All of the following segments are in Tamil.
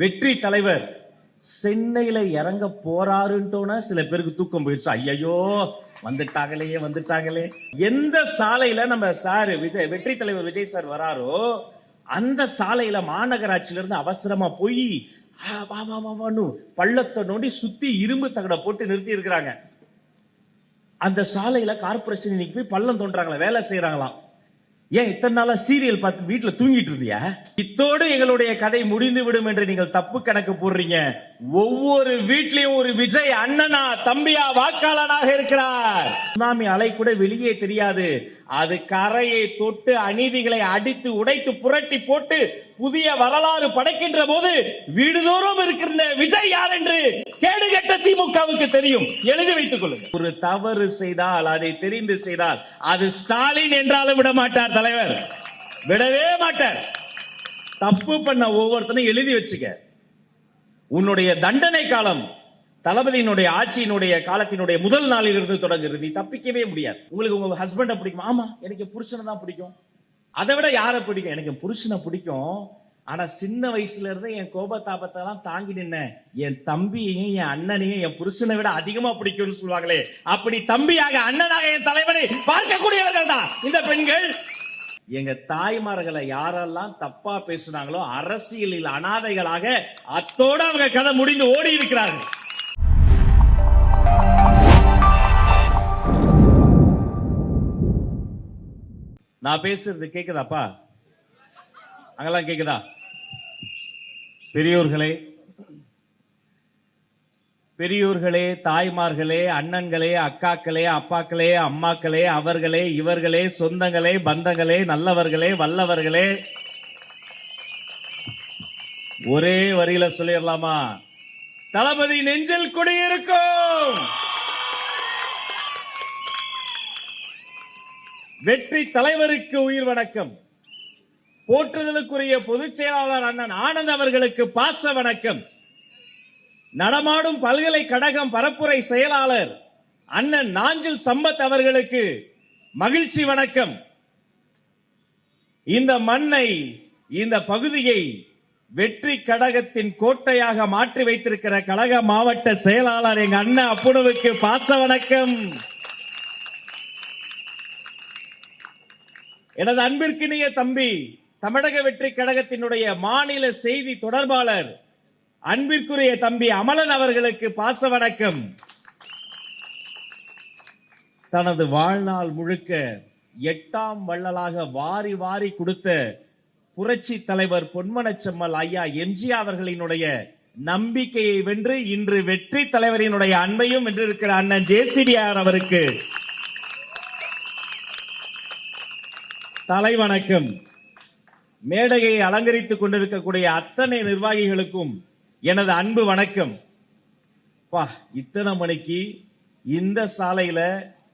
வெற்றி தலைவர் சென்னையில இறங்க போறாருன்னு சில பேருக்கு தூக்கம் போயிடுச்சு. ஐயோ வந்துட்டாங்களே. எந்த சாலையில நம்ம சார் வெற்றி தலைவர் விஜய் சார் வராரோ அந்த சாலையில மாநகராட்சியில இருந்து அவசரமா போய் பள்ளத்தை நோண்டி சுத்தி இரும்பு தகட போட்டு நிறுத்தி இருக்கிறாங்க. அந்த சாலையில கார்பரேஷன் இன்னைக்கு போய் பள்ளம் தோன்றாங்களா, வேலை செய்யறாங்களாம். ஏன் இத்தனை நாளா சீரியல் பார்த்து வீட்டுல தூங்கிட்டு இருந்தியா? இத்தோடு எங்களுடைய கதை முடிந்து விடும் என்று நீங்கள் தப்பு கணக்கு போடுறீங்க. ஒவ்வொரு வீட்லயும் ஒரு விஜய் அண்ணனா தம்பியா வாக்காளனாக இருக்கிறார். சுனாமி அலை கூட வெளியே தெரியாது. அது கரையை தொட்டு அநீதிகளை அடித்து உடைத்து புரட்டி போட்டு புதிய வரலாறு படைக்கின்ற போது வீடுதோறும் இருக்கின்ற விஜய் யார் என்று கேடுகட்ட திமுகவுக்கு தெரியும். எழுதி வைத்துக் கொள்ளுங்கள். ஒரு தவறு செய்தால் அதை தெரிந்து செய்தால் அது ஸ்டாலின் என்றாலும் விட மாட்டார் தலைவர், விடவே மாட்டார். தப்பு பண்ண ஒவ்வொருத்தனும் எழுதி வச்சுக்க. உன்னுடைய தண்டனை காலம் தளபதியினுடைய ஆட்சியினுடைய காலத்தினுடைய முதல் நாளில் இருந்து தொடங்குறது. நீ தப்பிக்கவே முடியாது. உங்களுக்கு உங்க ஹஸ்பண்ட பிடிக்கும்? ஆமா, எனக்கு புருஷனை தான் பிடிக்கும். அதை விட யாரை பிடிக்கும்? எனக்கு புருஷனை பிடிக்கும். ஆனா சின்ன வயசுல இருந்து என் கோபத்தாபத்தை எல்லாம் தாங்கி நின்ன என் தம்பியையும் என் அண்ணனையும் என் புருஷனை விட அதிகமா பிடிக்கும்னு சொல்லுவாங்களே, அப்படி தம்பியாக அண்ணனாக என் தலைவனை பார்க்கக்கூடியவர்கள் தான் இந்த பெண்கள். எங்க தாய்மார்களை யாரெல்லாம் தப்பா பேசுனாங்களோ அரசியலில் அனாதைகளாக அத்தோட அவங்க கதை முடிந்து ஓடி இருக்கிறார்கள். நான் பேசுறது கேக்குதாப்பா? அங்கெல்லாம் கேக்குதா? பெரியோர்களே, தாய்மார்களே, அண்ணன்களே, அக்காக்களே, அப்பாக்களே, அம்மாக்களே, அவர்களே, இவர்களே, சொந்தங்களே, பந்தங்களே, நல்லவர்களே, வல்லவர்களே, ஒரே வரியில சொல்லிடலாமா? தளபதி நெஞ்சில் குடியிருக்கும். வெற்றி தலைவருக்கு உயிர் வணக்கம். போற்றுதலுக்குரிய பொதுச் செயலாளர் அண்ணன் ஆனந்த் அவர்களுக்கு பாச வணக்கம். நடமாடும் பல்கலைக்கழகம் பரப்புரை செயலாளர் அண்ணன் நாஞ்சில் சம்பத் அவர்களுக்கு மகிழ்ச்சி வணக்கம். இந்த மண்ணை, இந்த பகுதியை வெற்றி கழகத்தின் கோட்டையாக மாற்றி வைத்திருக்கிற கழக மாவட்ட செயலாளர் எங்க அண்ணன் அப்புனுவுக்கு பாச வணக்கம். எனது அன்பிற்கினிய தம்பி, தமிழக வெற்றி கழகத்தினுடைய மாநில செய்தி தொடர்பாளர் அன்பிற்குரிய தம்பி அமலன் அவர்களுக்கு பாச வணக்கம். தனது வாழ்நாள் முழுக்க 8ஆம் வள்ளலாக வாரி வாரி கொடுத்த புரட்சி தலைவர் பொன்மனச்செம்மல் ஐயா எம்ஜிஆர் அவர்களினுடைய நம்பிக்கையை வென்று இன்று வெற்றி தலைவரினுடைய அன்பையும் வென்றிருக்கிற அண்ணன் ஜேசிடிஆர் அவருக்கு தலை வணக்கம். மேடையை அலங்கரித்துக் கொண்டிருக்கக்கூடிய அத்தனை நிர்வாகிகளுக்கும் எனது அன்பு வணக்கம். இத்தனை மணிக்கு இந்த சாலையில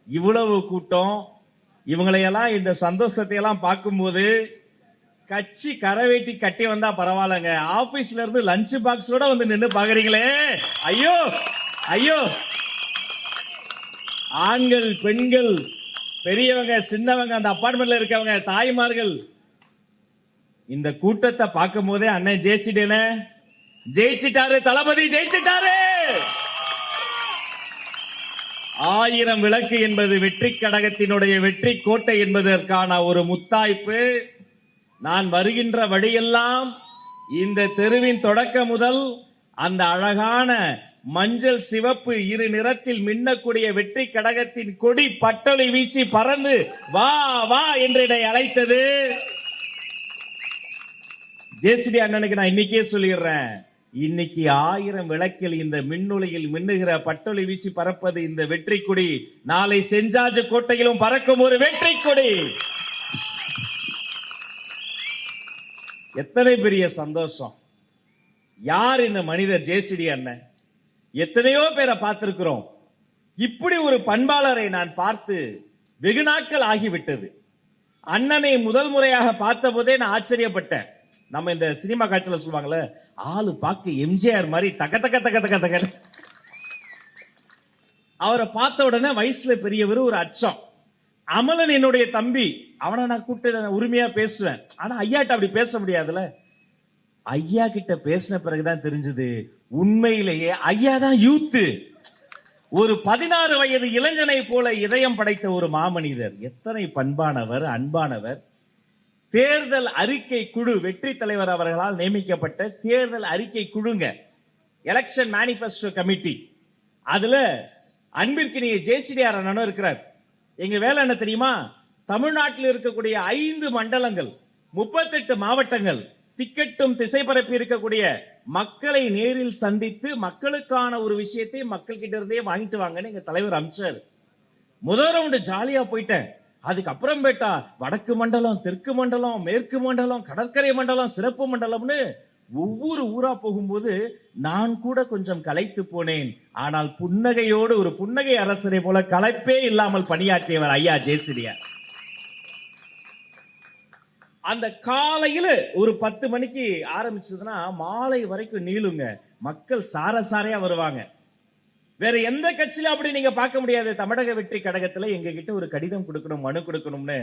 இவ்வளவு கூட்டம், இவங்களையெல்லாம் இந்த சந்தோஷத்தை எல்லாம் பார்க்கும்போது கட்சி கரவேட்டி கட்டி வந்தா பரவாயில்லங்க, ஆபீஸ்ல இருந்து லஞ்ச் பாக்ஸோட வந்து நின்று பாக்குறீங்களே, ஐயோ ஐயோ. ஆண்கள், பெண்கள், பெரியவங்க, சின்னவங்க, அந்த அபார்ட்மெண்ட்ல இருக்கவங்க, தாய்மார்கள், இந்த கூட்டத்தை பார்க்கும் போதே அண்ணன் ஜெயிச்சிட்டாரு, தளபதி ஜெயிச்சிட்டாரு. 1000 விளக்கு என்பது வெற்றி கழகத்தினுடைய வெற்றி கோட்டை என்பதற்கான ஒரு முத்தாய்ப்பு. நான் வருகின்ற வழியெல்லாம் இந்த தெருவின் தொடக்க முதல் அந்த அழகான மஞ்சள் சிவப்பு இரு நிறத்தில் மின்னக்கூடிய வெற்றி கழகத்தின் கொடி பட்டொலி வீசி பறந்து வா வா என்று என்னை அழைத்தது. ஜேசிடி அண்ணனுக்கு நான் இன்னைக்கே சொல்லிடுறேன், இன்னைக்கு 1000 விளக்கில் இந்த மின்னொலியில் மின்னுகிற பட்டொலி வீசி பறப்பது இந்த வெற்றி கொடி. நாளை செஞ்சாஜ் கோட்டையிலும் பறக்கும் ஒரு வெற்றி கொடி. எத்தனை பெரிய சந்தோஷம். யார் இந்த மனிதர்? ஜேசிடி அண்ணன். எத்தனையோ பேரை பார்த்திருக்கிறோம். இப்படி ஒரு பண்பாளரை நான் பார்த்து வெகு நாட்கள் ஆகிவிட்டது. அண்ணனை முதல் முறையாக பார்த்த போதே நான் ஆச்சரியப்பட்டேன். நம்ம இந்த சினிமா காட்சியில சொல்லுவாங்கல்ல, ஆளு பார்க்க எம்ஜிஆர் மாதிரி தக தக தக தக தக. அவரை பார்த்த உடனே வயசுல பெரியவர், ஒரு அச்சம். அமலன் என்னுடைய தம்பி, அவனை நான் கூப்பிட்டு உரிமையா பேசுவேன். ஆனா ஐயாட்ட அப்படி பேச முடியாதுல. ஐயா கிட்ட பேசின பிறகுதான் தெரிஞ்சது, உண்மையிலேயே ஐயா தான் யூத். ஒரு 16 வயது இளைஞனை போல இதயம் படைத்த ஒரு மாமனிதர். எத்தனை பண்பானவர், அன்பானவர். தேர்தல் அறிக்கை குழு, வெற்றி தலைவர் அவர்களால் நியமிக்கப்பட்ட தேர்தல் அறிக்கை குழுங்க, எலெக்ஷன் மேனிபெஸ்டோ கமிட்டி. அதுல அன்பிற்கினிய ஜேசிடிஆர் அண்ணனும் இருக்கிறார். எங்க வேலை என்ன தெரியுமா? தமிழ்நாட்டில் இருக்கக்கூடிய 5 மண்டலங்கள், 38 மாவட்டங்கள், திக்கட்டும் திசை பரப்பி இருக்கக்கூடிய மக்களை நேரில் சந்தித்து மக்களுக்கான ஒரு விஷயத்தை மக்கள் கிட்ட இருந்தே வாங்கிட்டு வாங்கன்னு எங்க தலைவர் அமிச்சார். முதல் ரவுண்டு ஜாலியா போயிட்டேன். அதுக்கப்புறம் பேட்டா வடக்கு மண்டலம், தெற்கு மண்டலம், மேற்கு மண்டலம், கடற்கரை மண்டலம், சிறப்பு மண்டலம்னு ஒவ்வொரு ஊரா போகும்போது நான் கூட கொஞ்சம் களைத்து போனேன். ஆனால் புன்னகையோடு ஒரு புன்னகை அரசரை போல களைப்பே இல்லாமல் பணியாற்றியவர் ஐயா ஜேசிடிஆர். அந்த காலையில ஒரு 10 மணிக்கு ஆரம்பிச்சதுன்னா மாலை வரைக்கும் நீளுங்க. மக்கள் சாரையா வருவாங்க. வேற எந்த கட்சியில அப்படி நீங்க பார்க்க முடியாது. தமிழக வெற்றி கழகத்துல எங்க கிட்ட ஒரு கடிதம் கொடுக்கணும், மனு கொடுக்கணும்னு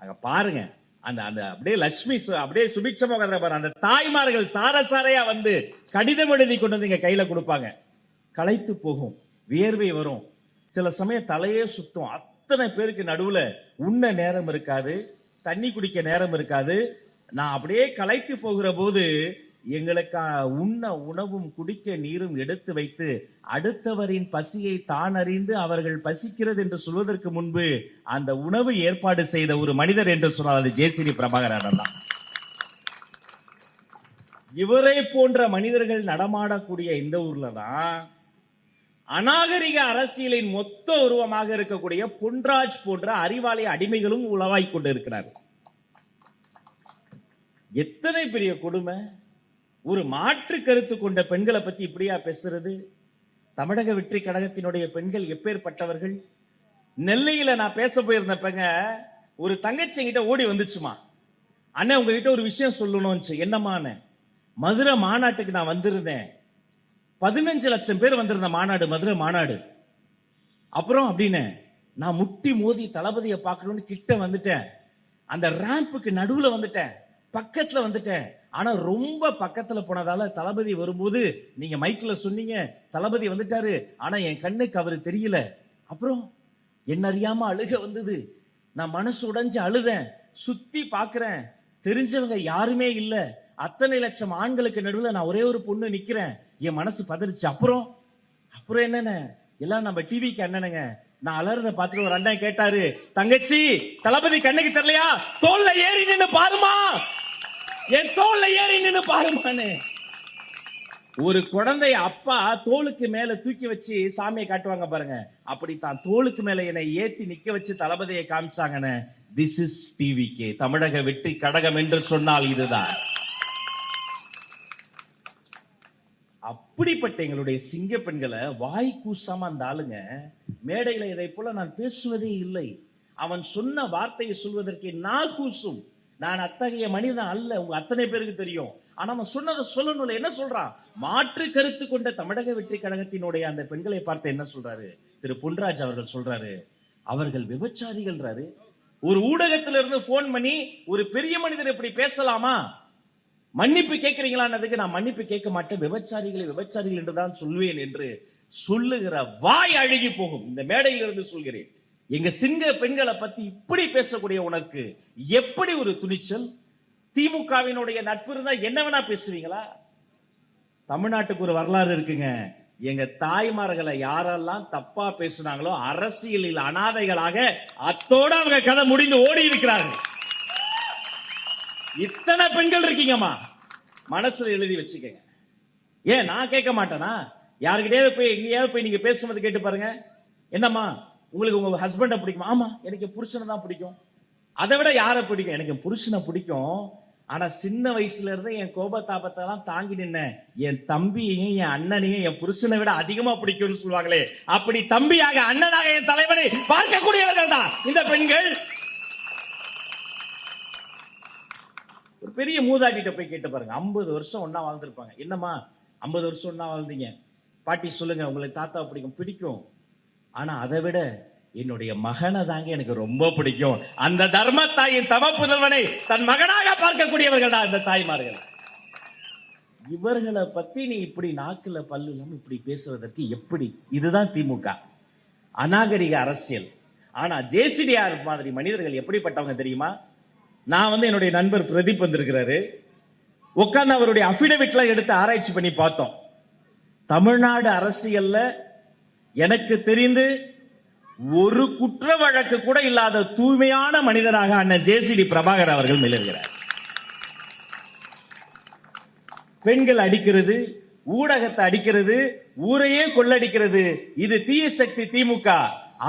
அங்க பாருங்க. அந்த அந்த அப்படியே லட்சுமி, அப்படியே சுபிட்சமாக அந்த தாய்மார்கள் சாரையா வந்து கடிதம் எழுதி கொண்டு வந்து எங்க கையில கொடுப்பாங்க. களைத்து போகும், வியர்வை வரும், சில சமயம் தலையே சுத்தும். அத்தனை பேருக்கு நடுவுல உண்ண நேரம் இருக்காது, தண்ணி குடிக்க நேரம் இருக்காது. நான் அப்படியே களைத்து போகிற போது எங்களுக்கு உண்ண உணவும் குடிக்க நீரும் எடுத்து வைத்து அடுத்தவரின் பசியை தான் அறிந்து அவர்கள் பசிக்கிறது என்று சொல்வதற்கு முன்பு அந்த உணவு ஏற்பாடு செய்த ஒரு மனிதர் என்று சொன்னால் அது ஜேசிடி பிரபாகரன் தான். இவரை போன்ற மனிதர்கள் நடமாடக்கூடிய இந்த ஊர்ல தான் அநாகரிக அரசியலின் மொத்த உருவமாக இருக்கக்கூடிய பொன்ராஜ் போன்ற அறிவாலய அடிமைகளும் உளவாய் கொண்டு இருக்கிறார்கள். எத்தனை பெரிய கொடுமை! ஒரு மாற்று கருத்து கொண்ட பெண்களை பத்தி இப்படியா பேசுறது? தமிழக வெற்றி கழகத்தினுடைய பெண்கள் எப்பேற்பட்டவர்கள்! நெல்லையில நான் பேச போயிருந்தப்பங்க ஒரு தங்கச்சி கிட்ட ஓடி வந்துச்சுமா, அண்ணன் உங்ககிட்ட ஒரு விஷயம் சொல்லணும்னு. என்னமான? மதுரை மாநாட்டுக்கு நான் வந்திருந்தேன், 15 லட்சம் பேர் வந்திருந்த மாநாடு, மதுரை மாநாடு. அப்புறம் அப்படின்னு நான் முட்டி மோதி தளபதியை பார்க்கணும்னு கிட்ட வந்துட்டேன். அந்த ரேம்புக்கு நடுவுல வந்துட்டேன், பக்கத்துல வந்துட்டேன். ஆனா ரொம்ப பக்கத்துல போனதால தளபதி வரும்போது நீங்க மைக்ல சொன்னீங்க தளபதி வந்துட்டாரு, ஆனா என் கண்ணுக்கு அவரு தெரியல. அப்புறம் என்ன அறியாம அழுக வந்தது. நான் மனசு உடைஞ்சு அழுதேன். சுத்தி பாக்குறேன், தெரிஞ்சவங்க யாருமே இல்ல. அத்தனை லட்சம் ஆண்களுக்கு நடுவுல நான் ஒரே ஒரு பொண்ணு நிக்கிறேன். என் மனசு பதறிச்சு. அப்புறம் என்னென்ன எல்லாம் நம்ம டிவிக்கு அண்ணனுங்க. நான் அலறத பார்த்துட்டு ஒரு அண்ணன் கேட்டாரு, தங்கச்சி தளபதி கண்ணுக்கு தெரியலையா? தோல்ல ஏறி நின்னு பாருமா, என் தோல்ல ஏறி நின்னு பாருமான்னு. ஒரு குழந்தை அப்பா தோளுக்கு மேல தூக்கி வச்சு சாமியை காட்டுவாங்க பாருங்க, அப்படி தான் தோளுக்கு மேல என்னை ஏத்தி நிக்க வச்சு தளபதியை காமிச்சாங்கன்னு. திஸ் இஸ் டிவிகே, தமிழக வெற்றி கழகம் என்று சொன்னால் இதுதான். அப்படிப்பட்ட எங்களுடைய சிங்க பெண்களை வாய் கூசாம அந்த ஆளுங்க மேடையில இதை போல நான் பேசுவதே இல்லை. அவன் சொன்ன வார்த்தையை சொல்வதற்கு நான் கூசும். நான் அத்தகைய மனிதன் அல்ல, உங்க அத்தனை பேருக்கு தெரியும். ஆனா அவன் சொன்னதை சொல்லணும். என்ன சொல்றான்? மாற்று கருத்து கொண்ட தமிழக வெற்றி கழகத்தினுடைய அந்த பெண்களை பார்த்து என்ன சொல்றாரு திரு பொன்ராஜ் அவர்கள்? சொல்றாரு, அவர்கள் விபச்சாரிகள். ஒரு ஊடகத்திலிருந்து போன் பண்ணி ஒரு பெரிய மனிதர் இப்படி பேசலாமா, மன்னிப்பு கேட்கிறீங்களான்னதுக்கு நான் மன்னிப்பு கேட்க மாட்டேன், விபச்சாரிகள் என்றுதான் சொல்வேன் என்று சொல்லுகிற வாய் அழுகி போகும். இந்த மேடையில் இருந்து சொல்கிறேன், எங்க சிங்க பெண்களை பத்தி இப்படி பேசக்கூடிய உனக்கு எப்படி ஒரு துணிச்சல்? திமுகவினுடைய நட்பு இருந்தா என்ன வேணா பேசுவீங்களா? தமிழ்நாட்டுக்கு ஒரு வரலாறு இருக்குங்க. எங்க தாய்மார்களை யாரெல்லாம் தப்பா பேசினாங்களோ அரசியலில் அனாதைகளாக அத்தோட அவங்க கதை முடிந்து ஓடி இருக்கிறார்கள். இத்தனை பெண்கள் இருக்கீங்கம்மா, மனசுல எழுதி வச்சுக்கங்க. ஏன் நான் கேட்க மாட்டேனா? யாருக்கிட்டே போய் எங்கேயாவது போய் நீங்க பேசும்போது கேட்டு பாருங்க, என்னம்மா உங்களுக்கு உங்க ஹஸ்பண்ட பிடிக்குமா? ஆமா எனக்கு புருஷனை தான் பிடிக்கும். அதை விட யாரை பிடிக்கும்? எனக்கு புருஷனை பிடிக்கும். ஆனா சின்ன வயசுல இருந்து என் கோபத்தாபத்தை எல்லாம் தாங்கி நின்ன என் தம்பியையும் என் அண்ணனையும் என் புருஷனை விட அதிகமா பிடிக்கும்னு சொல்லுவாங்களே, அப்படி தம்பியாக அண்ணனாக என் தலைவனை பார்க்கக்கூடியவர்கள் தான் இந்த பெண்கள். ஒரு பெரிய மூதாட்டிட்ட போய் கேட்டு பாருங்க, 50 வருஷம் ஒன்னா வாழ்ந்துருப்பாங்க. என்னம்மா 50 வருஷம் ஒன்னா வாழ்ந்தீங்க? பாட்டி சொல்லுங்க, உங்களுக்கு தாத்தா பிடிக்கும். ஆனா அதை விட என்னுடைய மகனை தாங்க எனக்கு ரொம்ப பிடிக்கும். அந்த தர்ம தாயின் தவ புதல்வனை தன் மகனாக பார்க்கக்கூடியவர்கள் தான் இந்த தாய்மார்கள். இவர்களை பத்தி நீ இப்படி நாக்குல பல்லு இல்லாம இப்படி பேசுவதற்கு எப்படி? இதுதான் திமுக அநாகரிக அரசியல். ஆனா ஜேசிடிஆர் மாதிரி மனிதர்கள் எப்படிப்பட்டவங்க தெரியுமா? நான் என்னுடைய நண்பர் பிரதீப் வந்திருக்கிறாரு, உட்கார்ந்து அவருடைய அபிடவிட்ல எடுத்து ஆராய்ச்சி பண்ணி பார்த்தோம். தமிழ்நாடு அரசியல்ல எனக்கு தெரிந்து ஒரு குற்ற வழக்கு கூட இல்லாத தூய்மையான மனிதராக அண்ணன் ஜேசிடி பிரபாகர் அவர்கள் மிளர்கிறார். பெண்கள் அடிக்கிறது, ஊடகத்தை அடிக்கிறது, ஊரையே கொள்ளடிக்கிறது, இது தீய சக்தி திமுக.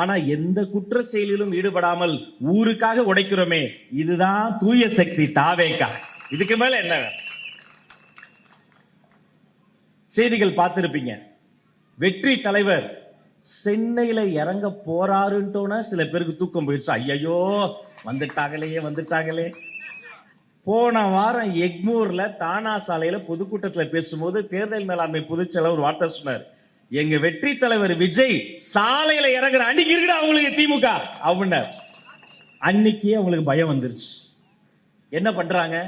ஆனா எந்த குற்ற செயலிலும் ஈடுபடாமல் ஊருக்காக உடைக்கிறோமே, இதுதான் தூய சக்தி தாவேகா. இதுக்கு மேல என்ன? செய்திகள் பார்த்திருப்பீங்க, வெற்றி தலைவர் சென்னையில இறங்க போறாருன்னு சில பேருக்கு தூக்கம் போயிடுச்சு. ஐயோ வந்துட்டாங்களே. போன வாரம் எக்மூர்ல தானா சாலையில பொதுக்கூட்டத்துல பேசும்போது தேர்தல் மேலாண்மை பொதுச்செயலாளர் ஒரு வார்த்தை சொன்னார், எங்க வெற்றி தலைவர் விஜய் சாலையில இறங்குற அன்னைக்கு இருக்குடா அவங்களுக்கு திமுக அப்படின்னார். அன்னைக்கே அவங்களுக்கு பயம் வந்துருச்சு. என்ன பண்றாங்க?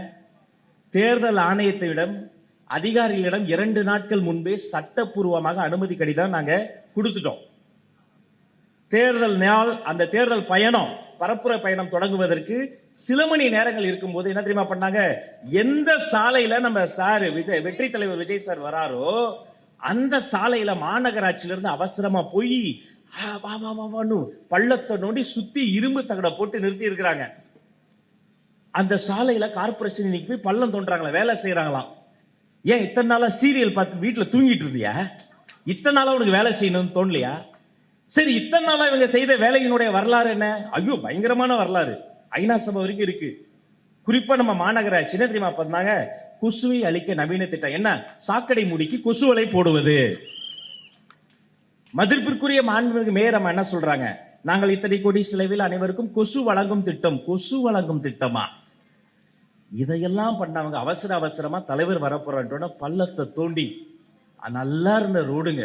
தேர்தல் ஆணையத்திடம் அதிகாரிகளிடம் 2 நாட்கள் முன்பே சட்டப்பூர்வமாக அனுமதி கடிதம் நாங்க கொடுத்துட்டோம். தேர்தல் நாள், அந்த தேர்தல் பயணம், பரப்புரை பயணம் தொடங்குவதற்கு சில மணி நேரங்கள் இருக்கும் போது என்ன தெரியுமா பண்ணாங்க? எந்த சாலையில நம்ம சார் விஜய், வெற்றி தலைவர் விஜய் சார் வராரோ அந்த சாலையில மாநகராட்சியிலிருந்து அவசரமா போய் பள்ளத்தை நோண்டி சுத்தி இரும்பு தகட போட்டு நிறுத்தி இருக்கிறாங்க. அந்த சாலையில கார்பரேஷன் இன்னைக்கு போய் பள்ளம் தோன்றாங்களா, வேலை செய்யறாங்களாம். ஏன் இத்தனை நாளா சீரியல் பார்த்து வீட்டுல தூங்கிட்டு இருந்தியா? இத்தனை நாளா உனக்கு வேலை செய்யணும்னு தோணலையா? சரி, இத்தனை நாளா இவங்க செய்த வேலையினுடைய வரலாறு என்ன? ஐயோ பயங்கரமான வரலாறு, ஐநா சபை வரைக்கும் இருக்கு. குறிப்பா நம்ம மாநகராட்சி என்ன தெரியுமா பண்ணாங்க? கொசுவை அழிக்க நவீன திட்டம். என்ன? சாக்கடை மூடிக்கு கொசுவலை போடுவது. மதிப்பிற்குரிய மாண்புமிகு மேயர் அம்மா என்ன சொல்றாங்க? நாங்கள் இத்தனை கோடி செலவில் அனைவருக்கும் கொசு வழங்கும் திட்டம். கொசு வழங்கும் திட்டமா? இதையெல்லாம் பண்ணவங்க அவசரமா தலைவர் வரப்போற பள்ளத்தை தோண்டி நல்லா இருந்த ரோடுங்க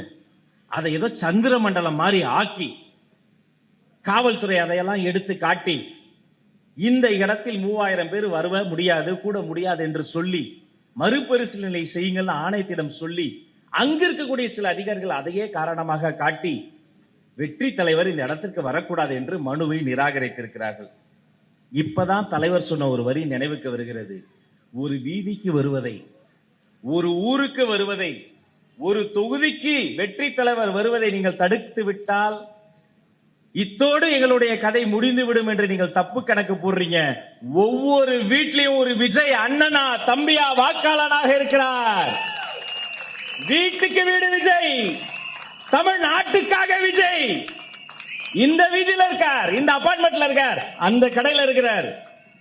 அதை ஏதோ சந்திர மண்டலம் மாதிரி ஆக்கி, காவல்துறை அதையெல்லாம் எடுத்து காட்டி, இந்த இடத்தில் 3000 பேர் வருவ முடியாது, கூட முடியாது என்று சொல்லி மறுபரிசீலனை செய்யுங்கள் ஆணையத்திடம் சொல்லி, அங்க இருக்கக்கூடிய சில அதிகாரிகள் அதையே காரணமாக காட்டி வெற்றி தலைவர் இந்த இடத்திற்கு வரக்கூடாது என்று மனுவை நிராகரித்திருக்கிறார்கள். இப்பதான் தலைவர் சொன்ன ஒரு வரி நினைவுக்கு வருகிறது. ஒரு வீதிக்கு வருவதை, ஒரு ஊருக்கு வருவதை, ஒரு தொகுதிக்கு வெற்றி தலைவர் வருவதை நீங்கள் தடுத்து விட்டால் இத்தோடு எங்களுடைய கதை முடிந்துவிடும் என்று நீங்கள் தப்பு கணக்கு போடுறீங்க. ஒவ்வொரு வீட்லயும் ஒரு விஜய் அண்ணனா தம்பியா வாக்காளனாக இருக்கிறார். வீட்டுக்கு வீடு விஜய், தமிழ்நாட்டுக்காக விஜய். இந்த வீதியில இருக்கார், இந்த அபார்ட்மெண்ட்ல இருக்கார், அந்த கடையில இருக்கிறார்.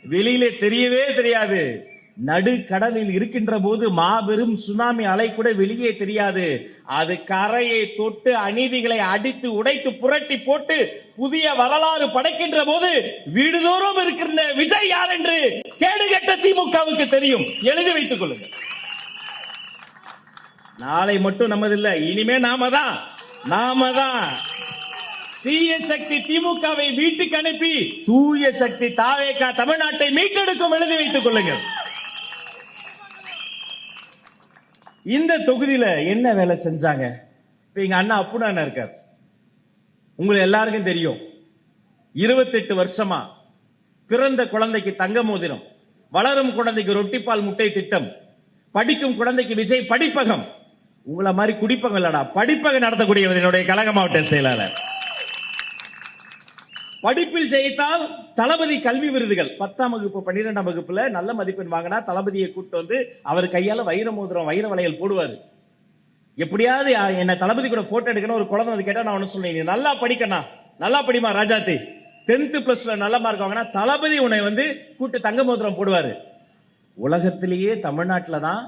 வெளியிலே தெரியவே தெரியாது. நடு கடலில் இருக்கின்ற போது மாபெரும் சுனாமி அலை கூட வெளியே தெரியாது. அது கரையை தொட்டு அநீதிகளை அடித்து உடைத்து புரட்டி போட்டு புதிய வரலாறு படைக்கின்ற போது வீடுதோறும் இருக்கின்ற விஜய் யார் என்று கேடுகட்ட திமுகவுக்கு தெரியும். எழுதி வைத்துக் கொள்ளுங்கள். நாளை மட்டும் நமதில்லை, இனிமே நாம தான் தீய சக்தி திமுகவை வீட்டுக்கு அனுப்பி தூய சக்தி தாவேகா தமிழ்நாட்டை மீட்டெடுக்கும். எழுதி வைத்துக் கொள்ளுங்கள். இந்த தொகுதியில என்ன வேலை செஞ்சாங்க? இப்ப எங்க அண்ணா அப்புனா இருக்கார், உங்களுக்கு எல்லாருக்கும் தெரியும். 28 வருஷமா பிறந்த குழந்தைக்கு தங்க மோதிரம், வளரும் குழந்தைக்கு ரொட்டிப்பால் முட்டை திட்டம், படிக்கும் குழந்தைக்கு விஜய் படிப்பகம். உங்களை மாதிரி குடிப்பகம் இல்லடா, படிப்பகம் நடத்தக்கூடிய என்னுடைய கழக மாவட்ட செயலாளர். படிப்பில் ஜெயித்தால் தளபதி கல்வி விருதுகள், 10ஆம் வகுப்பு 12ஆம் வகுப்புல நல்ல மதிப்பெண் வாங்கினா தளபதியை கூட்டு வந்து அவர் கையால வைர மோதிரம் வைர வளையல் போடுவாரு. எப்படியாவது என்ன தளபதி கூட போட்டோ எடுக்கணும் ஒரு குழந்தை வந்து கேட்டா நான் ஒண்ணு சொன்னேன், நீ நல்லா படிக்கணும், நல்லா படிமா ராஜாத்தி, 10th பிளஸ்ல நல்ல மார்க் வாங்கினா தளபதி உன்னை வந்து கூட்டு தங்க மோதிரம் போடுவாரு. உலகத்திலேயே தமிழ்நாட்டில தான்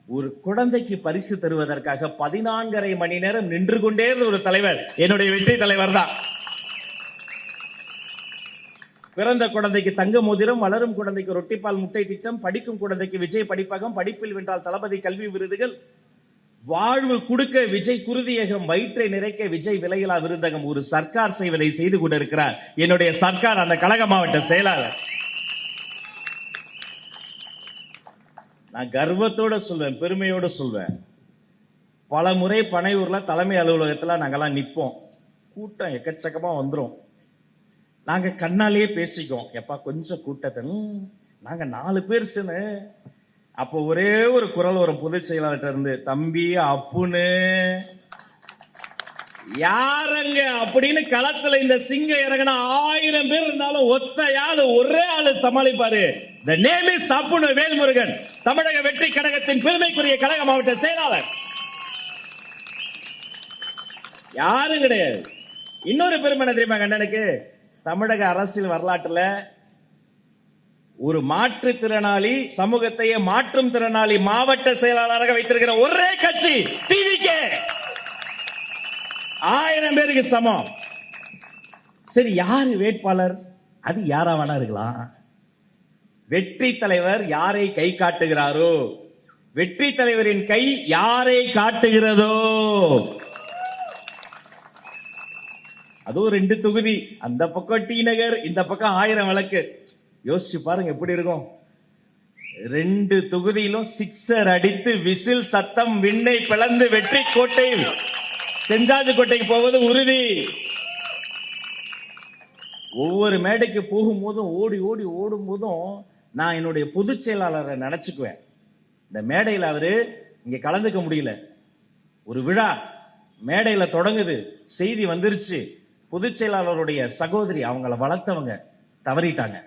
ஒரு குழந்தைக்கு பரிசு தருவதற்காக 14.5 மணி நேரம் நின்று கொண்டே இருந்த ஒரு தலைவர் என்னுடைய வெற்றி தலைவர் தான். பிறந்த குழந்தைக்கு தங்க மோதிரம், வளரும் குழந்தைக்கு ரொட்டிப்பால் முட்டை திட்டம், படிக்கும் குழந்தைக்கு விஜய் படிப்பகம், படிப்பில் வென்றால் தளபதி கல்வி விருதுகள், வாழ்வு கொடுக்க விஜய் குருதியகம், வயிற்றை நிறைக்க விஜய் விலையில்லா விருந்தகம். ஒரு சர்க்கார் செய்வதை செய்து கொண்டிருக்கிறார் என்னுடைய சர்க்கார், அந்த கழக மாவட்ட செயலாளர். நான் கர்வத்தோட சொல்வேன், பெருமையோட சொல்வேன். பல முறை பனையூர்ல தலைமை அலுவலகத்துல நாங்கெல்லாம் நிப்போம். கூட்டம் எக்கச்சக்கமா வந்துரும். நாங்க கண்ணாலேயே பேசிக்குவோம், எப்பா கொஞ்சம் கூட்டத்தை நாங்க 4 பேர் சேர்ந்து. அப்போ ஒரே ஒரு குரல் வரும் பொதுச் செயலாளர்கிட்ட இருந்து, தம்பி அப்புன்னு யாருங்க அப்படின்னு. களத்துல இந்த சிங்கம் இறங்கினா 1000 பேர் இருந்தாலும் ஒத்தையாளு ஒரே ஆளு சமாளிப்பாரு. The name is அப்புன்னு வேல்முருகன், தமிழக வெற்றி கழகத்தின் பெருமைக்குரிய கழக மாவட்ட செயலாளர். யாரும் கிடையாது. இன்னொரு பெருமை என்ன தெரியுமா கண்ணனுக்கு? தமிழக அரசியல் வரலாற்றுல ஒரு மாற்றுத்திறனாளி சமூகத்தையே மாற்றும் திறனாளி மாவட்ட செயலாளராக வைத்திருக்கிற ஒரே கட்சி டிவிகே. 1000 பேருக்கு சமம். சரி, யாரு வேட்பாளர்? அது யாரா வேணா இருக்கலாம். வெற்றி தலைவர் யாரை கை காட்டுகிறாரோ, வெற்றி தலைவரின் கை யாரை காட்டுகிறதோ, அதுவும் 2 தொகுதி, அந்த பக்கம் டி நகர், இந்த பக்கம் 1000 விளக்கு. யோசிச்சு பாருங்க எப்படி இருக்கும். 2 தொகுதியிலும் சிக்ஸர் அடித்து விசில் சத்தம் விண்ணை பிளந்து வெற்றி கோட்டை செஞ்சாஜி கோட்டைக்கு போவது உறுதி. ஒவ்வொரு மேடைக்கு போகும்போதும் ஓடி ஓடி ஓடும் போதும் நான் என்னுடைய பொதுச் செயலாளரை நினைச்சுக்குவேன். இந்த மேடையில் அவரு இங்க கலந்துக்க முடியல, ஒரு விழா மேடையில தொடங்குது, செய்தி வந்துருச்சு, பொதுச் செயலாளருடைய சகோதரி அவங்கள வளர்த்தவங்க தவறிட்டாங்க.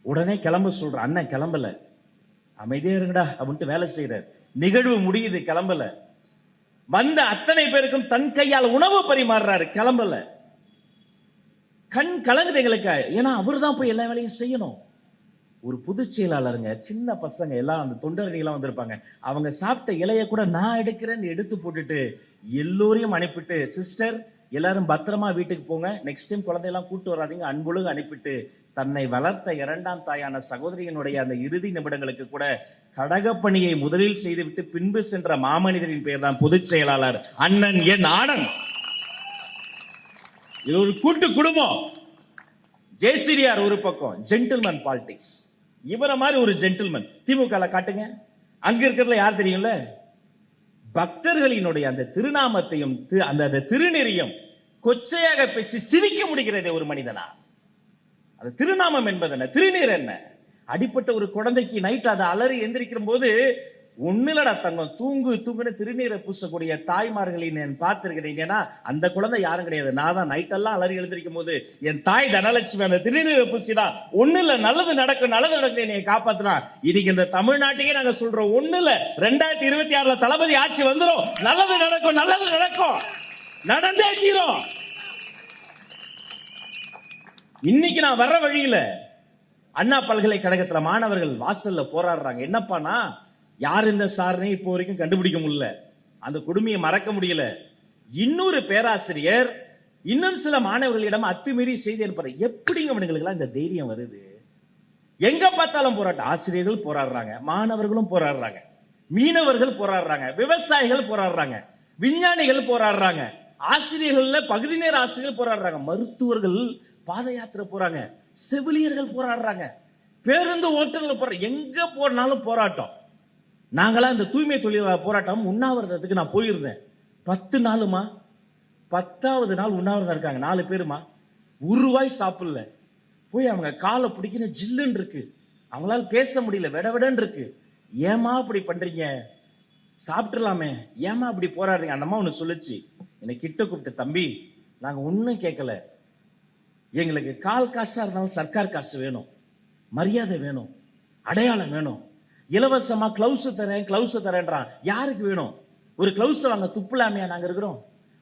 உடனே கிளம்ப சொல்ற, அண்ணன் கிளம்பல, அமைதியா இருங்கடா அப்படின்ட்டு வேலை செய்யற. நிகழ்வு முடியுது, கிளம்பல. வந்த அத்தனை பேருக்கும் தன் கையால் உணவு பரிமாறுறாரு, கிளம்பல. கண் கலங்குது எங்களுக்கு. ஏன்னா அவர் தான் போய் எல்லா வேலையும் செய்யணும். ஒரு பொதுச் செயலாளருங்க, சின்ன பசங்க எல்லாம் அந்த தொண்டர்கள் எல்லாம் வந்திருப்பாங்க, அவங்க சாப்பிட்ட இலைய கூட நான் எடுக்கிறேன்னு எடுத்து போட்டுட்டு எல்லோரையும் அனுப்பிட்டு, சிஸ்டர் எல்லாரும் பத்திரமா வீட்டுக்கு போங்க, நெக்ஸ்ட் டைம் குழந்தையெல்லாம் கூட்டு வராதீங்க, அன்பொழுகு அனுப்பிட்டு தன்னை வளர்த்த 2ஆம் தாயான சகோதரியினுடைய அந்த இறுதி நிமிடங்களுக்கு கூட கடகப்பணியை முதலில் செய்துவிட்டு பின்பு சென்ற மாமனிதரின் பெயர் தான் பொதுச் செயலாளர் அண்ணன் என் ஆனந்த். இது ஒரு கூட்டு குடும்பம். ஜெயசிரியார் ஒரு பக்கம், ஜென்டில்மேன் பாலிடிக்ஸ். இவர மாதிரி ஒரு ஜென்டில்மேன் திமுக காட்டுங்க. அங்க இருக்கிறதுல யார் தெரியும்ல? பக்தர்களினுடைய அந்த திருநாமத்தையும் அந்த திருநெறியும் கொச்சையாக பேசி சிரிக்க முடிகிறதே ஒரு மனிதனா? அது திருநாமம் என்பது என்ன, திருநீர் என்ன? அடிப்பட்ட ஒரு குழந்தைக்கு நைட் அதை அலறி எந்திரிக்கிற போது ஒண்ணுலடா தங்கம் தூங்கு தூங்குன்னு திருநீரை பூசக்கூடிய தாய்மார்களை நான் பார்த்திருக்கிறேன். ஏன்னா அந்த குழந்தை யாரும் கிடையாது, நான் தான் நைட் எல்லாம் அலறி எழுந்திருக்கும் போது என் தாய் தனலட்சுமி அந்த திருநீரை பூசிதான் ஒண்ணு இல்ல நல்லது நடக்கும் நல்லது நடக்கும் என்னை காப்பாத்தினா. இன்னைக்கு இந்த தமிழ்நாட்டுக்கே நாங்க சொல்றோம், ஒண்ணு இல்ல 2026 தளபதி ஆட்சி வந்துரும், நல்லது நடக்கும் நல்லது நடக்கும், நடந்தே தீரும். இன்னைக்கு நான் வர்ற வழியில அண்ணா பல்கலைக்கழகத்துல மாணவர்கள் வாசல்ல போராடுறாங்க. என்னப்பானா, யார் இந்த சாரனை இப்போ வரைக்கும் கண்டுபிடிக்க முடியல, அந்த கொடுமையை மறக்க முடியல. இன்னொரு பேராசிரியர் இன்னும் சில மாணவர்களிடம் அத்துமீறி செய்தி அனுப்புற. எப்படிங்க அவனுங்களுக்கு இந்த தைரியம் வருது? எங்க பார்த்தாலும் போராட்டம். ஆசிரியர்கள் போராடுறாங்க, மாணவர்களும் போராடுறாங்க, மீனவர்கள் போராடுறாங்க, விவசாயிகள் போராடுறாங்க, விஞ்ஞானிகள் போராடுறாங்க, ஆசிரியர்கள் பகுதி நேர ஆசிரியர்கள் போராடுறாங்க, மருத்துவர்கள் பாத யாத்திரை போறாங்க, செவிலியர்கள் போராடுறாங்க, பேருந்து ஓட்டுநர்கள் போறாங்க. எங்க போனாலும் போராட்டம். நாங்களாம் இந்த தூய்மை தொழிலாளர் போராட்டம் உண்ணாவிரதத்துக்கு நான் போயிருந்தேன். 10 நாளுமா, 10வது நாள் உண்ணாவிரதம் இருக்காங்க 4 பேருமா, ஒரு ரூபாய் சாப்பிடல. போய் அவங்க காலை பிடிக்கணும், ஜில்லுன்னு இருக்கு, அவங்களால பேச முடியல, விடவிடன்னு இருக்கு. ஏமா அப்படி பண்றீங்க, சாப்பிட்டுலாமே, ஏமா அப்படி போராடுறீங்க? அந்த அம்மா ஒண்ணு சொல்லுச்சு, என்னை கிட்ட கூப்பிட்டு, தம்பி நாங்க ஒண்ணும் கேட்கல, எங்களுக்கு கால் காசா இருந்தாலும் சர்க்கார் காசு வேணும், மரியாதை வேணும், அடையாளம் வேணும். இலவசமா கிளவுஸ் தரேன்றான். யாருக்கு வேணும்? ஒரு கிளவுஸ் வாங்க துப்புலாமையா நாங்க இருக்கிறோம்?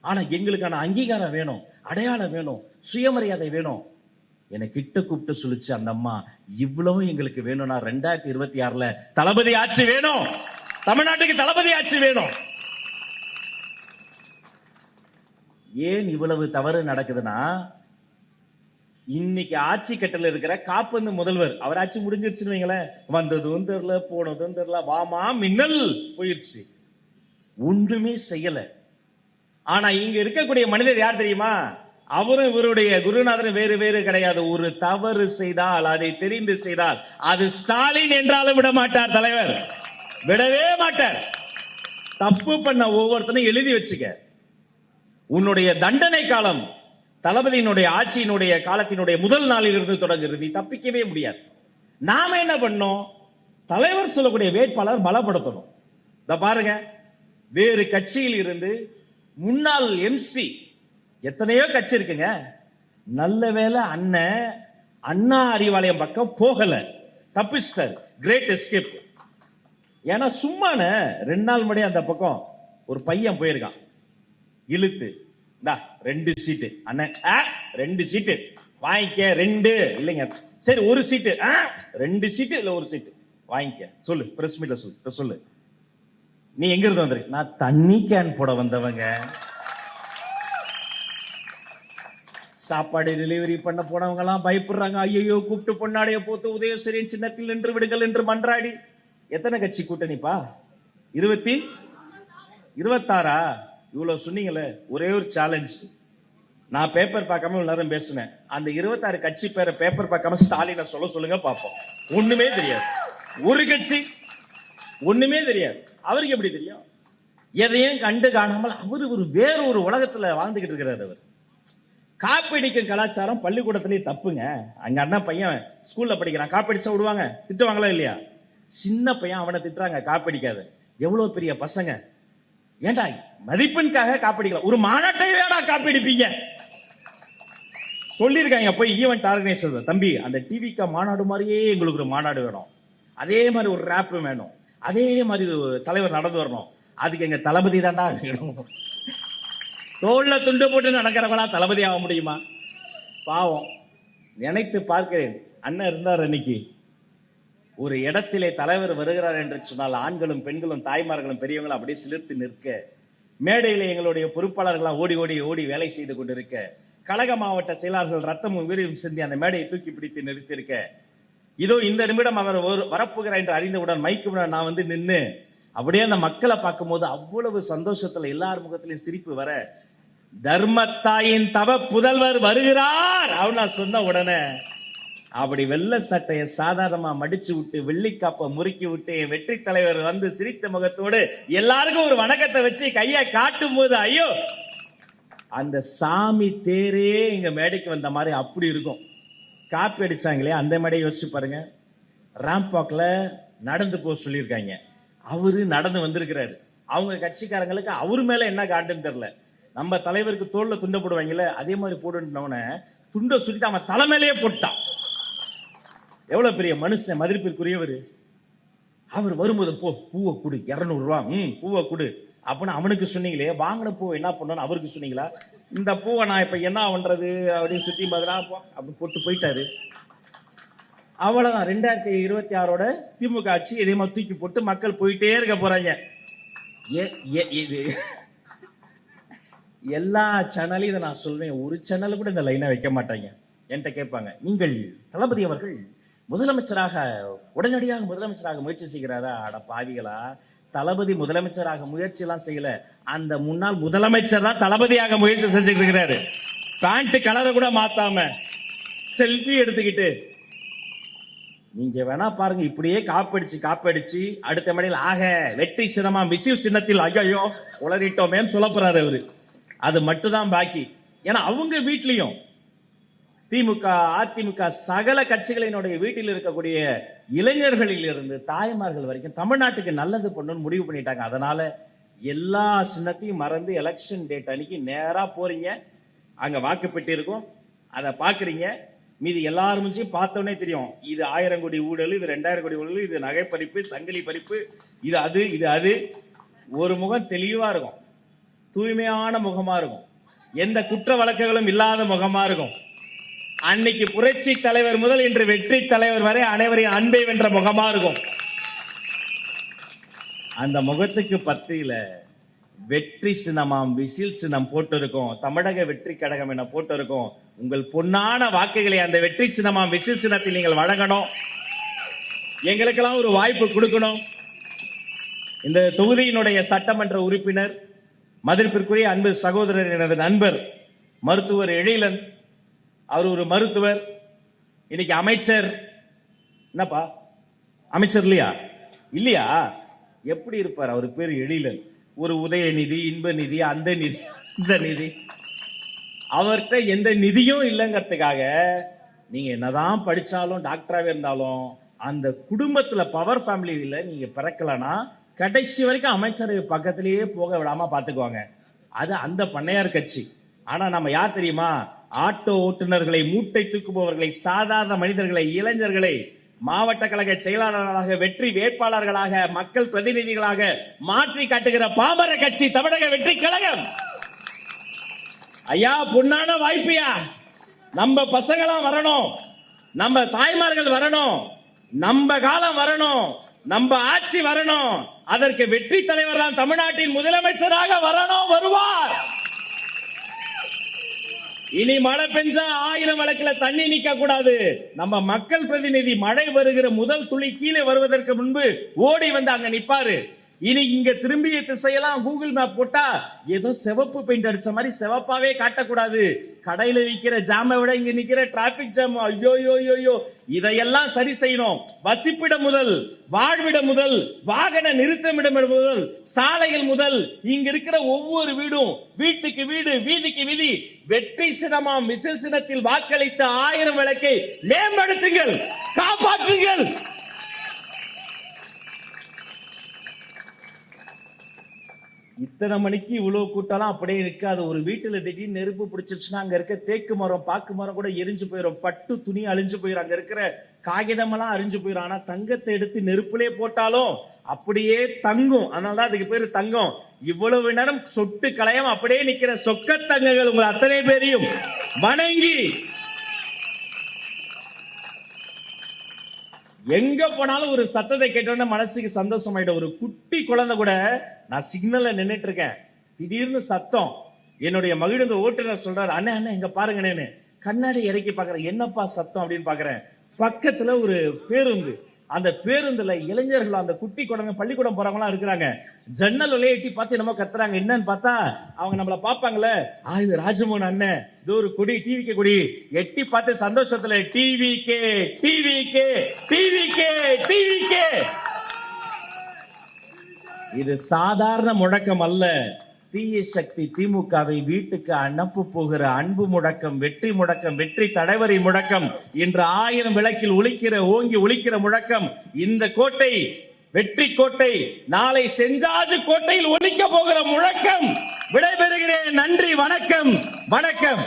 ஆனா எங்களுக்கான அங்கீகாரம் வேணும், அடையாளம் வேணும், சுயமரியாதை வேணும். என்னை கிட்ட கூப்பிட்டு சொல்லிச்சு அந்த அம்மா, இவ்வளவு எங்களுக்கு வேணும்னா 2026 தளபதி ஆட்சி வேணும், தமிழ்நாட்டுக்கு தளபதி ஆட்சி வேணும். ஏன் இவ்வளவு தவறு நடக்குதுன்னா, இன்னைக்கு ஆட்சி கட்டல இருக்கிற காப்பந்து முதல்வர், அவர் ஆட்சி முடிஞ்சிருச்சுன்னு வைங்களேன், வந்ததும் தெரியல போனதும் தெரியல, வாமா மின்னல் போயிருச்சு, ஒன்றுமே செய்யல. ஆனா இங்க இருக்கக்கூடிய மனிதர் யார் தெரியுமா? அவரும் இவருடைய குருநாதரும் வேறு வேறு கிடையாது. ஒரு தவறு செய்தால் அதை தெரிந்து செய்தால் அது ஸ்டாலின் என்றாலும் விட மாட்டார் தலைவர், விடவே மாட்டார். தப்பு பண்ண ஒவ்வொருத்தனும் எழுதி வச்சுக்க. உன்னுடைய தண்டனை காலம் தளபதியினுடைய ஆட்சியினுடைய காலத்தினுடைய முதல் நாளில் இருந்து தொடங்குகிறது. நீ தப்பிக்கவே முடியாது. நாம என்ன பண்ணோம்? தலைவர் சொல்லக்கூடிய வேட்பாளர் பலப்படுத்தணும். இத பாருங்க, வேறு கட்சியில் இருந்து முன்னாள் எம்சி, எத்தனையோ கட்சி இருக்குங்க. நல்ல வேலை அண்ணன் அண்ணா அறிவாலயம் பக்கம் போகல, தப்பிச்சிட்டார். Great escape. ஏன்னா சும்மான 2 நாள் முன்னாடி அந்த பக்கம் ஒரு பையன் போயிருக்கான், இழுத்து 2 சீட்டு அண்ணன், 2 சீட்டு வாங்கிக்க, 2 இல்லைங்க, சரி 1 சீட்டு, 2 சீட்டு இல்ல 1 சீட்டு வாங்கிக்க, சொல்லு பிரஸ் மீட்ல சொல்லு. நீ எங்க இருந்து வந்திருக்க? நான் தண்ணி கேன் போட வந்தவங்க. சாப்பாடு டெலிவரி பண்ண போனவங்க எல்லாம் பயப்படுறாங்க. ஐயோ, கூப்பிட்டு பொன்னாடைய போத்து உதயசூரியன் சின்னத்தில் நின்று விடுங்கள் என்று மன்றாடி. எத்தனை கட்சி கூட்டணிப்பா? 26. இவ்வளவு சொன்னீங்கல்ல, ஒரே ஒரு சேலஞ்ச். நான் பேப்பர் பார்க்காம எல்லாரும் பேசுனேன். அந்த 26 கட்சி பேரை பேப்பர் பார்க்காம ஸ்டாலினை சொல்லுங்க பாப்போம். ஒண்ணுமே தெரியாது. ஒரு கட்சி ஒண்ணுமே தெரியாது. அவருக்கு எப்படி தெரியும்? எதையும் கண்டு காணாமல் அவரு ஒரு வேற ஒரு உலகத்துல வாழ்ந்துகிட்டு இருக்கிறார். அவர் காப்பீடிக்கும் கலாச்சாரம் பள்ளிக்கூடத்திலேயே தப்புங்க. அங்க அண்ணன் பையன் ஸ்கூல்ல படிக்கிறான், காப்பீடிச்சா விடுவாங்க, திட்டுவாங்களா இல்லையா? சின்ன பையன் அவனை திட்டுறாங்க, காப்பீடிக்காத. எவ்வளவு பெரிய பசங்க! ஏண்டா மதிப்பெண்காக காப்பீடிக்கலாம்? ஒரு மாநாட்டை வேடா காப்பீடிப்பீங்க சொல்லியிருக்காங்க. போய் ஈவென்ட் ஆர்கனைசர், தம்பி அந்த டிவிக்கா மாநாடு மாதிரியே எங்களுக்கு ஒரு மாநாடு வேணும், அதே மாதிரி ஒரு ரேப் வேணும், அதே மாதிரி தலைவர் நடந்து வரணும். அதுக்கு எங்க தளபதி தாண்டா வேணும். தோல்ல துண்டு போட்டு நடக்கிறவங்களா தளபதி ஆக முடியுமா? பாவம். நினைத்து பார்க்கிறேன். அண்ணன் இருந்தார் அன்னைக்கு. ஒரு இடத்திலே தலைவர் வருகிறார் என்று சொன்னால் ஆண்களும் பெண்களும் தாய்மார்களும் பெரியவங்களும் அப்படியே சிலிர்த்து நிற்க, மேடையில எங்களுடைய பொறுப்பாளர்களாம் ஓடி ஓடி ஓடி வேலை செய்து கொண்டிருக்க, கழக மாவட்ட செயலாளர்கள் ரத்தமும் வீரியும் சிந்தி அந்த மேடையை தூக்கி பிடித்து நிறுத்தியிருக்க, இதோ இந்த நிமிடம் அவர் வரப்போகிறார் என்று அறிந்தவுடன் மைக்கு நான் வந்து நின்று அப்படியே அந்த மக்களை பார்க்கும் போது அவ்வளவு சந்தோஷத்துல எல்லார் முகத்திலையும் சிரிப்பு வர, தர்மத்தாயின் தவ புதல்வர் வருகிறார் அப்படின்னு சொன்ன உடனே அப்படி வெள்ளை சட்டையை சாதாரணமா மடிச்சு விட்டு வெள்ளிக்காப்ப முறுக்கி விட்டு வெற்றி தலைவர் வந்து சிரித்த முகத்தோடு எல்லாருக்கும் ஒரு வணக்கத்தை வச்சு கையை காட்டும் போது, ஐயோ அந்த சாமி தேரே எங்க மேடைக்கு வந்த மாதிரி அப்படி இருக்கும். காப்பி அடிச்சாங்களே அந்த மேடையை யோசிச்சு பாருங்க. ராம்பாக்ல நடந்து போக சொல்லியிருக்காங்க, அவரு நடந்து வந்திருக்கிறாரு. அவங்க கட்சிக்காரங்களுக்கு அவரு மேல என்ன காட்டுன்னு தெரியல. நம்ம தலைவருக்கு தோல்ல துண்ட போடுவாங்கல்ல, அதே மாதிரி போடுனவன துண்டை சுட்டிட்டு அவன் தலைமையிலேயே போட்டான். எவ்வளவு பெரிய மனுஷன், மதிப்பிற்குரியவர். அவர் வரும்போது பூவை கொடு, 200 ரூபா, பூவை கொடு அப்படின்னு அவனுக்கு சொன்னீங்களே, வாங்கின பூ என்ன பண்ணணும் அவருக்கு சொன்னீங்களா? இந்த பூவை நான் இப்ப என்ன பண்றது அப்படின்னு சுத்தி பதினா அப்படி போட்டு போயிட்டாரு. அவ்வளவுதான். 2026 திமுக ஆட்சி இதே மாதிரி தூக்கி போட்டு மக்கள் போயிட்டே இருக்க போறாங்க. இது எல்லா சேனலையும் இதை நான் சொல்வேன். ஒரு சேனல் கூட இந்த லைனை வைக்க மாட்டாங்க. என்கிட்ட கேட்பாங்க, நீங்கள் தளபதி அவர்கள் முதலமைச்சராக உடனடியாக முதலமைச்சராக முயற்சி செய்கிறாரா? அட பாவிகளா, தளபதி முதலமைச்சராக முயற்சி எல்லாம் செய்யல. அந்த முன்னாள் முதலமைச்சர் தான் தளபதியாக முயற்சி செஞ்சுட்டு இருக்கிறாரு. பேண்ட் கலரை கூட மாத்தாம செல்ஃபி எடுத்துக்கிட்டு. நீங்க வேணா பாருங்க, இப்படியே காப்படிச்சு அடுத்த மேடையில் ஆக வெற்றி சின்னமா விசில் சின்னத்தில் ஐயோ உளறிட்டோமே சொல்ல போறாரு அவரு. அது மட்டும்தான் பாக்கி. ஏன்னா அவங்க வீட்லயும் திமுக அதிமுக சகல கட்சிகளினுடைய வீட்டில் இருக்கக்கூடிய இளைஞர்களில் இருந்து தாய்மார்கள் வரைக்கும் தமிழ்நாட்டுக்கு நல்லது பண்ணணும்னு முடிவு பண்ணிட்டாங்க. அதனால எல்லா சின்னத்தையும் மறந்து எலெக்ஷன் டேட் அன்னைக்கு நேரா போறீங்க. அங்க வாக்குப்பெட்டி இருக்கும், அதை பாக்குறீங்க. மீது எல்லாரும் பார்த்தோன்னே தெரியும், இது 1000 கோடி ஊழல், இது 2000 கோடி ஊழல், இது நகை பறிப்பு, சங்கிலி பறிப்பு, இது அது இது அது. ஒரு முகம் தெளிவா இருக்கும், தூய்மையான முகமா இருக்கும், எந்த குற்ற வழக்குகளும் இல்லாத முகமா இருக்கும். அன்னைக்கு புரட்சி தலைவர் முதல் இன்று வெற்றி தலைவர் வரை அனைவரையும் அன்பை வென்ற முகமா இருக்கும். அந்த முகத்துக்கு பத்தியில வெற்றி சின்னமாம் விசில் சின்னம் போட்டு இருக்கும், தமிழக வெற்றி கழகம் என போட்டு இருக்கும். உங்கள் பொன்னான வாக்குகளை அந்த வெற்றி சின்னமாம் விசில் சின்னத்தில் நீங்கள் வழங்கணும். எங்களுக்கெல்லாம் ஒரு வாய்ப்பு கொடுக்கணும். இந்த தொகுதியினுடைய சட்டமன்ற உறுப்பினர், மதிப்பிற்குரிய அன்பு சகோதரர், எனது நண்பர் மருத்துவர் எழிலன், அவர் ஒரு மருத்துவர், இன்னைக்கு அமைச்சர். என்னப்பா அமைச்சர் இல்லையா? இல்லையா? எப்படி இருப்பார்? அவர் பேர் எழிலன். ஒரு உதயநிதி, இன்ப நிதி, அந்த நிதி, இந்த நிதி, அவர்கிட்ட எந்த நிதியும் இல்லைங்கிறதுக்காக நீங்க என்னதான் படிச்சாலும் டாக்டராகவே இருந்தாலும் அந்த குடும்பத்துல பவர் ஃபேமிலியில நீங்க பிறக்கலனா கடைசி வரைக்கும் அமைச்சரவை பக்கத்திலேயே போக விடாம பாத்துக்குவாங்க. அது அந்த பண்ணையார் கட்சி. ஆனா நம்ம யார் தெரியுமா? ஆட்டோ ஓட்டுநர்களை, மூட்டை தூக்குபவர்களை, சாதாரண மனிதர்களை, இளைஞர்களை மாவட்ட கழக செயலாளர்களாக, வெற்றி வேட்பாளர்களாக, மக்கள் பிரதிநிதிகளாக மாற்றி காட்டுகிற பாமர கட்சி தமிழக வெற்றி கழகம். ஐயா, பொன்னான வாய்ப்பியா, நம்ம பசங்களாம் வரணும், நம்ம தாய்மார்கள் வரணும், நம்ம காலம் வரணும், நம்ம ஆட்சி வரணும். அதற்கு வெற்றி தலைவர் தான் தமிழ்நாட்டின் முதலமைச்சராக வரணும், வருவார். இனி மழை பெஞ்சா 1000 வழக்குல தண்ணி நிக்க கூடாது. நம்ம மக்கள் பிரதிநிதி மழை வருகிற முதல் துளி கீழே வருவதற்கு முன்பு ஓடி வந்து அங்க நிப்பாரு. இனி இங்க திரும்பிய திசையெல்லாம் கூகுள் மேப் போட்டா ஏதோ சிவப்பு பெயிண்ட் அடிச்ச மாதிரி சிவப்பாவே காட்டக்கூடாது. கடையில விக்கிற ஜாமை விட இங்க நிக்கிற டிராபிக் ஜாம், ஐயோ யோ, இதையெல்லாம் சரி செய்யணும். வசிப்பிடம் முதல், வாழ்விடம் முதல், வாகன நிறுத்தமிடம் முதல், சாலைகள் முதல், இங்க இருக்கிற ஒவ்வொரு வீடும், வீட்டுக்கு வீடு, வீதிக்கு வீதி, வெற்றி சின்னமாம் விசில் சின்னத்தில் வாக்களித்த 1000 விளக்கை மேம்படுத்துங்கள், காப்பாற்றுங்கள். இத்தனை மணிக்கு இவ்வளவு கூட்டம்லாம் அப்படியே இருக்காது. ஒரு வீட்டுல திடீர்னு நெருப்பு பிடிச்சிருச்சுன்னா அங்க இருக்க தேக்கு மரம், பாக்கு மரம் கூட எரிஞ்சு போயிடும், பட்டு துணி அழிஞ்சு போயிடும், அங்க இருக்கிற காகிதம் எல்லாம் அழிஞ்சு போயிடும். ஆனா தங்கத்தை எடுத்து நெருப்புலே போட்டாலும் அப்படியே தங்கும். அதனாலதான் அதுக்கு பேரு தங்கம். இவ்வளவு நேரம் சொட்டு களையம் அப்படியே நிக்கிற சொக்க தங்கங்கள் உங்களை அத்தனை பேரையும் வணங்கி எங்க போனாலும் ஒரு சத்தத்தை கேட்டோன்னு மனசுக்கு சந்தோஷமாயிடும். ஒரு குட்டி குழந்தை கூட, நான் சிக்னல்ல நின்னுட்டு இருக்கேன், திடீர்னு சத்தம், என்னுடைய மகிழ்ந்த ஓட்டுநர் சொல்றாரு, அண்ணே அண்ணே இங்க பாருங்கன்னு. கண்ணாடி இறக்கி பாக்குறேன், என்னப்பா சத்தம் அப்படின்னு பாக்குறேன். பக்கத்துல ஒரு பேருந்து, அந்த பேருந்துல இளைஞர்கள், அந்த குட்டி குழந்தை, பள்ளிக்கூடம் போறவங்க இருக்கிறாங்க. ஜன்னல் வழியே எட்டி பார்த்து என்னமோ கத்துறாங்க. என்னன்னு பார்த்தா அவங்க நம்மள பாப்பாங்கல்ல, இது ராஜமோகன் அண்ணன், இது ஒரு கொடி, டிவிகே கொடி. எட்டி பார்த்து சந்தோஷத்துல டிவிகே டிவிகே டிவிகே டிவிகே. இது சாதாரண முழக்கம் அல்ல. தீய சக்தி திமுகவை வீட்டுக்கு அனுப்ப போகிற அன்பு முழக்கம், வெற்றி முழக்கம், வெற்றி தலைவரி முழக்கம், இன்று 1000 விளக்கில் ஒலிக்கிற, ஓங்கி ஒலிக்கிற முழக்கம். இந்த கோட்டை வெற்றி கோட்டை, நாளை செஞ்சாஜு கோட்டையில் ஒலிக்க போகிற முழக்கம். விடைபெறுகிறேன். நன்றி, வணக்கம், வணக்கம்.